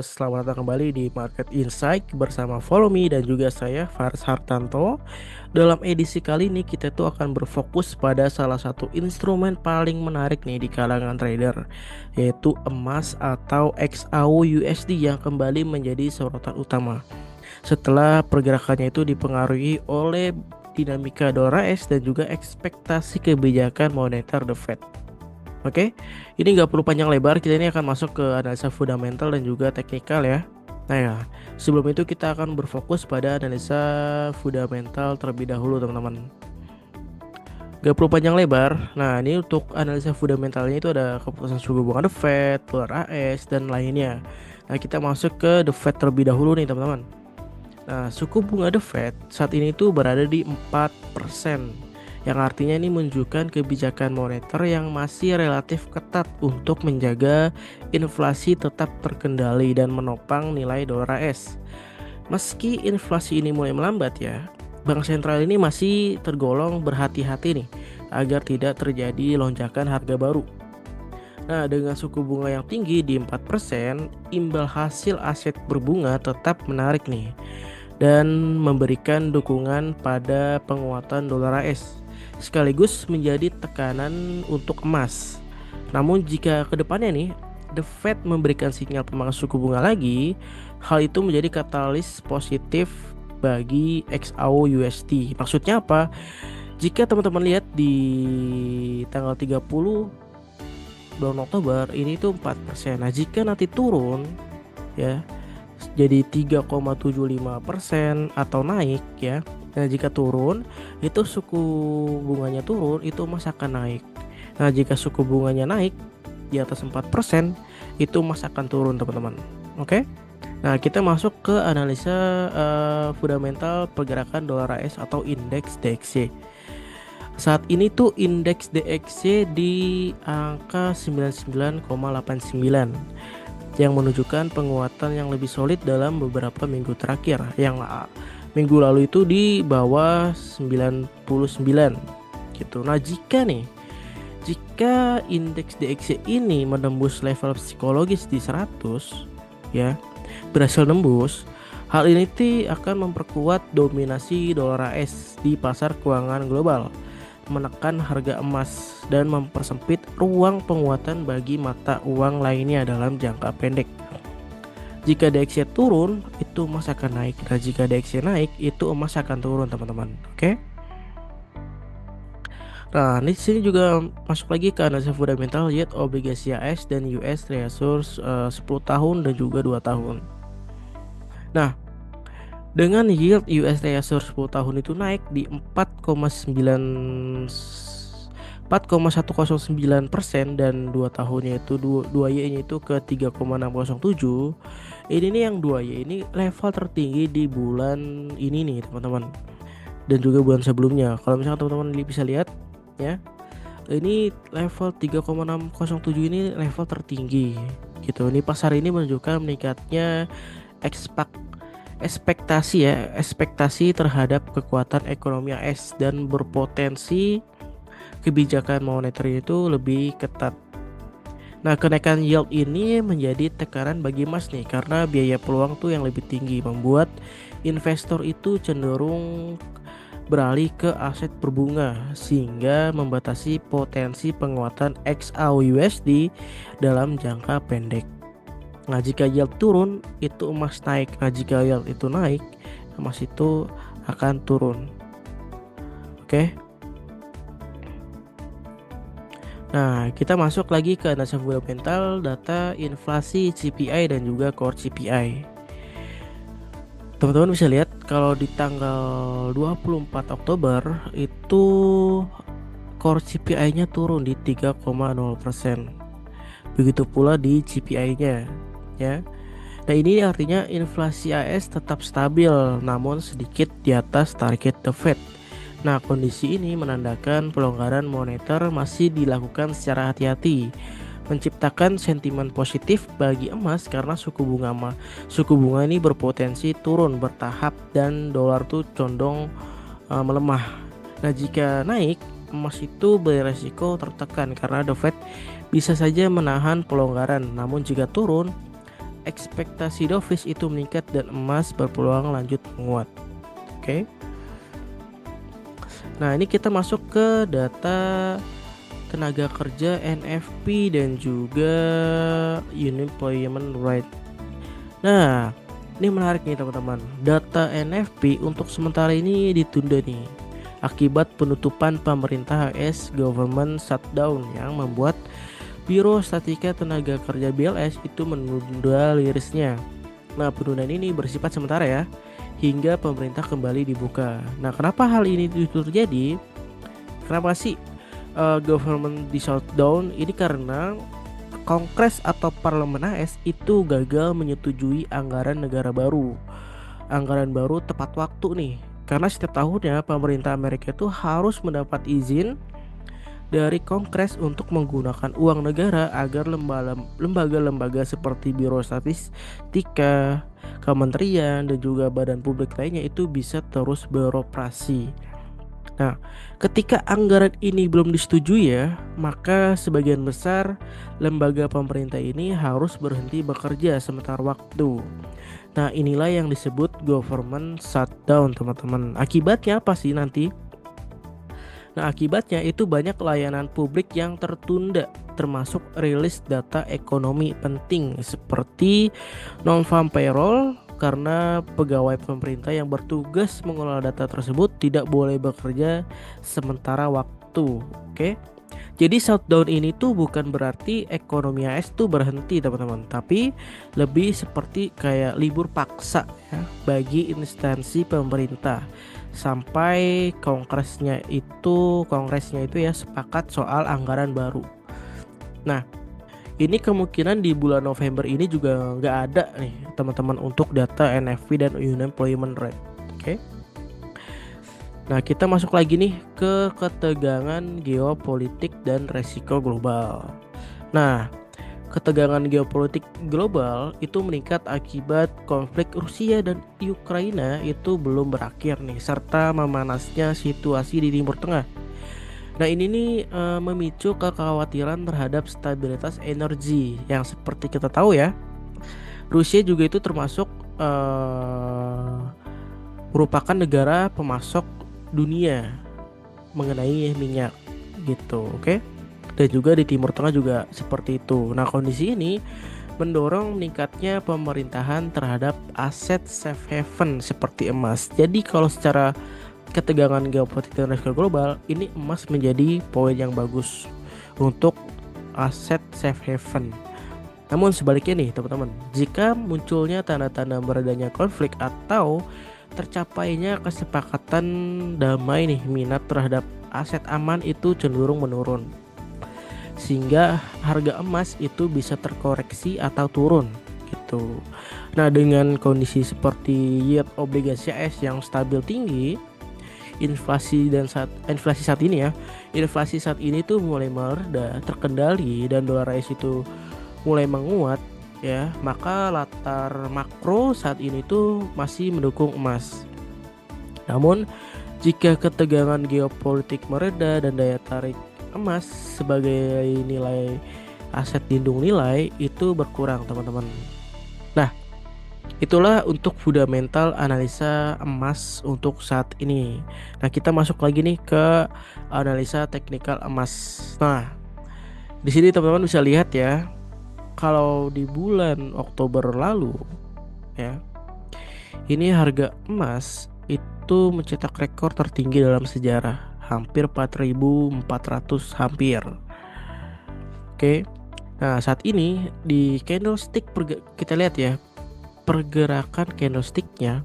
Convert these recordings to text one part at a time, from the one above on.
selamat datang kembali di Market Insight bersama Follow Me dan juga saya Faris Hartanto. Dalam edisi kali ini kita tuh akan berfokus pada salah satu instrumen paling menarik nih di kalangan trader, yaitu emas atau XAU USD yang kembali menjadi sorotan utama. Setelah pergerakannya itu dipengaruhi oleh dinamika dolar AS dan juga ekspektasi kebijakan moneter The Fed. Oke, ini nggak perlu panjang lebar, kita ini akan masuk ke analisa fundamental dan juga teknikal ya. Nah ya, sebelum itu kita akan berfokus pada analisa fundamental terlebih dahulu teman-teman. Gak perlu panjang lebar. Nah ini untuk analisa fundamentalnya itu ada keputusan suku bunga The Fed, dolar AS, dan lainnya. Nah kita masuk ke The Fed terlebih dahulu nih teman-teman. Nah suku bunga The Fed saat ini tuh berada di 4%, yang artinya ini menunjukkan kebijakan moneter yang masih relatif ketat untuk menjaga inflasi tetap terkendali dan menopang nilai dolar AS. Meski inflasi ini mulai melambat ya, bank sentral ini masih tergolong berhati-hati nih agar tidak terjadi lonjakan harga baru. Nah, dengan suku bunga yang tinggi di 4%, imbal hasil aset berbunga tetap menarik nih dan memberikan dukungan pada penguatan dolar AS, sekaligus menjadi tekanan untuk emas. Namun jika kedepannya nih The Fed memberikan sinyal pemangkas suku bunga lagi, hal itu menjadi katalis positif bagi XAU USD. Maksudnya apa? Jika teman-teman lihat di tanggal 30 bulan Oktober ini tuh 4%. Nah, jika nanti turun ya jadi 3,75% atau naik ya. Nah, jika turun itu suku bunganya turun, itu emas akan naik. Nah, jika suku bunganya naik di atas 4%, itu emas akan turun, teman-teman. Oke? Nah, kita masuk ke analisa fundamental pergerakan dolar AS atau indeks DXY. Saat ini tuh indeks DXY di angka 99,89 yang menunjukkan penguatan yang lebih solid dalam beberapa minggu terakhir. Yang minggu lalu itu di bawah 99 gitu. Nah, jika indeks DXY ini menembus level psikologis di 100 ya, berhasil nembus, hal ini akan memperkuat dominasi dolar AS di pasar keuangan global, menekan harga emas dan mempersempit ruang penguatan bagi mata uang lainnya dalam jangka pendek. Jika DXY turun, itu emas akan naik. Dan jika DXY naik, itu emas akan turun, teman-teman. Oke? Nah, di sini juga masuk lagi ke analisa fundamental yield obligasi AS dan US Treasuries 10 tahun dan juga 2 tahun. Nah, dengan yield US Treasury 10 tahun itu naik di 4,109% dan 2 tahunnya itu 2Y-nya itu ke 3,607. Ini nih yang 2Y ini level tertinggi di bulan ini nih, teman-teman. Dan juga bulan sebelumnya. Kalau misalnya teman-teman bisa lihat ya, ini level 3,607 ini level tertinggi gitu. Ini pasar ini menunjukkan meningkatnya ekspektasi terhadap kekuatan ekonomi AS dan berpotensi kebijakan moneter itu lebih ketat. Nah, kenaikan yield ini menjadi tekanan bagi emas nih, karena biaya peluang tuh yang lebih tinggi membuat investor itu cenderung beralih ke aset berbunga sehingga membatasi potensi penguatan XAU USD dalam jangka pendek. Nah, jika yield turun, itu emas naik. Nah, jika yield itu naik, emas itu akan turun. Oke. Nah, kita masuk lagi ke analisa fundamental data inflasi CPI dan juga core CPI. Teman-teman bisa lihat kalau di tanggal 24 Oktober itu core CPI-nya turun di 3,0%. Begitu pula di CPI-nya ya. Nah, ini artinya inflasi AS tetap stabil namun sedikit di atas target The Fed. Nah, kondisi ini menandakan pelonggaran moneter masih dilakukan secara hati-hati, menciptakan sentimen positif bagi emas karena suku bunga ini berpotensi turun bertahap dan dolar tuh condong melemah. Nah, jika naik, emas itu beresiko tertekan karena The Fed bisa saja menahan pelonggaran. Namun jika turun, ekspektasi dovish itu meningkat dan emas berpeluang lanjut menguat. Oke. Nah, ini kita masuk ke data tenaga kerja NFP dan juga unemployment rate. Nah, ini menarik nih teman-teman. Data NFP untuk sementara ini ditunda nih akibat penutupan pemerintah AS government shutdown yang membuat Biro Statistika Tenaga Kerja BLS itu menunda rilisnya. Nah, penundaan ini bersifat sementara ya, hingga pemerintah kembali dibuka. Nah, kenapa hal ini terjadi? Kenapa sih government di shutdown? Ini karena Kongres atau Parlemen AS itu gagal menyetujui anggaran negara baru. Anggaran baru tepat waktu nih. Karena setiap tahunnya pemerintah Amerika itu harus mendapat izin dari Kongres untuk menggunakan uang negara agar lembaga-lembaga seperti Biro Statistika, kementerian dan juga badan publik lainnya itu bisa terus beroperasi. Nah, ketika anggaran ini belum disetujui ya, maka sebagian besar lembaga pemerintah ini harus berhenti bekerja sementara waktu. Nah, inilah yang disebut government shutdown, teman-teman. Akibatnya apa sih nanti? Nah, akibatnya itu banyak layanan publik yang tertunda, termasuk rilis data ekonomi penting seperti non-farm payroll, karena pegawai pemerintah yang bertugas mengelola data tersebut tidak boleh bekerja sementara waktu. Oke. Jadi shutdown ini tuh bukan berarti ekonomi AS tuh berhenti teman-teman, tapi lebih seperti kayak libur paksa ya bagi instansi pemerintah sampai kongresnya itu ya sepakat soal anggaran baru. Nah, ini kemungkinan di bulan November ini juga nggak ada nih teman-teman untuk data NFP dan unemployment rate. Oke. Nah, kita masuk lagi nih ke ketegangan geopolitik dan resiko global. Nah, ketegangan geopolitik global itu meningkat akibat konflik Rusia dan Ukraina itu belum berakhir nih, serta memanasnya situasi di Timur Tengah. Nah, ini nih memicu kekhawatiran terhadap stabilitas energi yang seperti kita tahu ya. Rusia juga itu termasuk merupakan negara pemasok dunia mengenai minyak gitu, oke? Dan juga di Timur Tengah juga seperti itu. Nah, kondisi ini mendorong meningkatnya pemerintahan terhadap aset safe haven seperti emas. Jadi kalau secara ketegangan geopolitik dan resiko global, ini emas menjadi poin yang bagus untuk aset safe haven. Namun sebaliknya nih teman-teman, jika munculnya tanda-tanda meredanya konflik atau tercapainya kesepakatan damai nih, minat terhadap aset aman itu cenderung menurun, sehingga harga emas itu bisa terkoreksi atau turun gitu. Nah, dengan kondisi seperti yield obligasi AS yang stabil tinggi, inflasi saat ini tuh mulai mereda, terkendali, dan dolar AS itu mulai menguat ya, maka latar makro saat ini tuh masih mendukung emas. Namun jika ketegangan geopolitik mereda dan daya tarik emas sebagai nilai aset lindung nilai itu berkurang teman-teman. Nah, itulah untuk fundamental analisa emas untuk saat ini. Nah, kita masuk lagi nih ke analisa teknikal emas. Nah, di sini teman-teman bisa lihat ya, kalau di bulan Oktober lalu ya, ini harga emas itu mencetak rekor tertinggi dalam sejarah, hampir 4.400 hampir. Oke. Nah, saat ini di candlestick kita lihat ya, pergerakan candlesticknya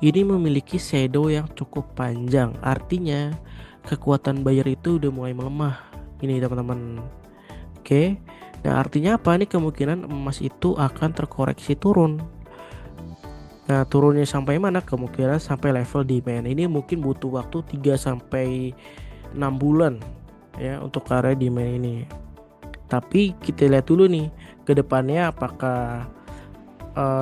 ini memiliki shadow yang cukup panjang, artinya kekuatan buyer itu udah mulai melemah ini teman-teman. Oke. Nah, artinya apa nih? Kemungkinan emas itu akan terkoreksi turun. Nah, turunnya sampai mana? Kemungkinan sampai level demand. Ini mungkin butuh waktu 3 sampai 6 bulan ya untuk area demand ini. Tapi kita lihat dulu nih ke depannya apakah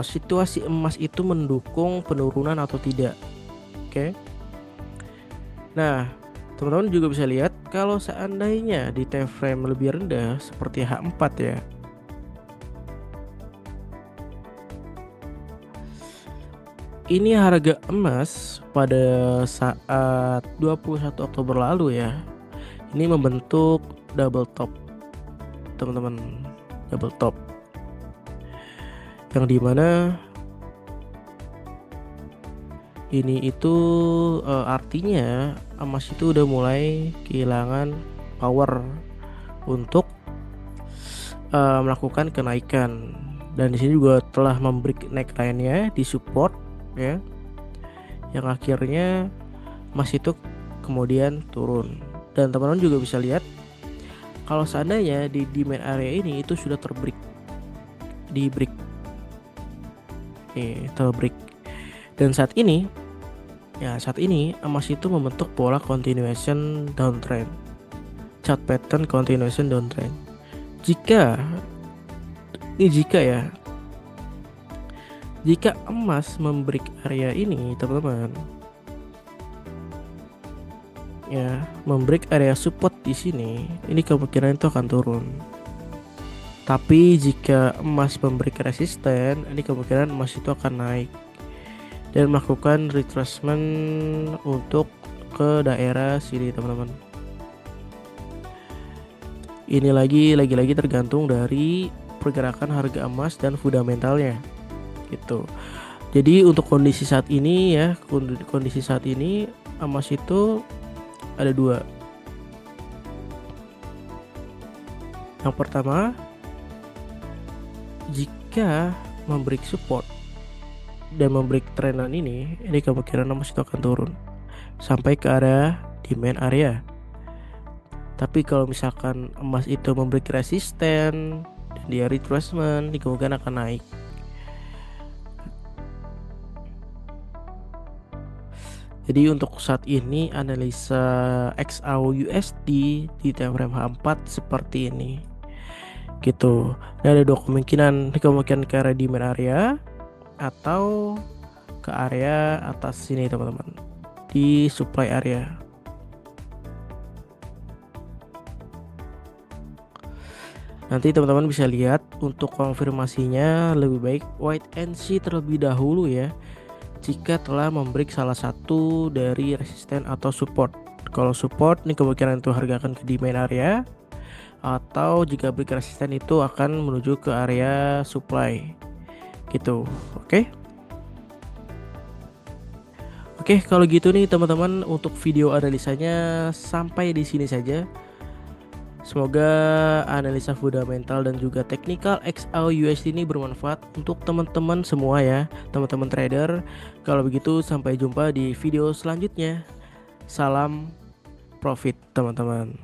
situasi emas itu mendukung penurunan atau tidak. Oke. Nah, teman-teman juga bisa lihat kalau seandainya di time frame lebih rendah seperti H4 ya. ini harga emas pada saat 21 Oktober lalu ya. Ini membentuk double top, teman-teman. Double top. Yang dimana ini itu artinya emas itu udah mulai kehilangan power untuk melakukan kenaikan, dan di sini juga telah memberi neckline-nya di support ya, yang akhirnya emas itu kemudian turun. Dan teman-teman juga bisa lihat kalau seandainya di demand area ini itu sudah terbreak di break terbreak, dan saat ini emas itu membentuk pola continuation downtrend, chart pattern continuation downtrend. Jika emas membreak area ini, teman-teman, ya, membreak area support di sini, ini kemungkinan itu akan turun. Tapi jika emas membreak resisten, ini kemungkinan emas itu akan naik dan melakukan retracement untuk ke daerah sini, teman-teman. Ini lagi-lagi tergantung dari pergerakan harga emas dan fundamentalnya gitu. Jadi untuk kondisi saat ini ya, kondisi saat ini emas itu ada dua. Yang pertama, jika membreak support dan membreak trendan ini kemungkinan emas itu akan turun sampai ke area demand area. Tapi kalau misalkan emas itu membreak resisten dan dia retracement, kemungkinan akan naik. Jadi untuk saat ini analisa XAUUSD di time frame H4 seperti ini gitu. Dan ada dua kemungkinan ke area demand area atau ke area atas sini, teman-teman, di supply area. Nanti teman-teman bisa lihat untuk konfirmasinya lebih baik wait and see terlebih dahulu ya, jika telah membreak salah satu dari resisten atau support. Kalau support ini kemungkinan itu harga akan ke demand area, atau jika break resisten itu akan menuju ke area supply gitu. Oke, kalau gitu nih teman-teman, untuk video analisanya sampai di sini saja. Semoga analisa fundamental dan juga teknikal XAUUSD ini bermanfaat untuk teman-teman semua ya, teman-teman trader. Kalau begitu sampai jumpa di video selanjutnya. Salam profit, teman-teman.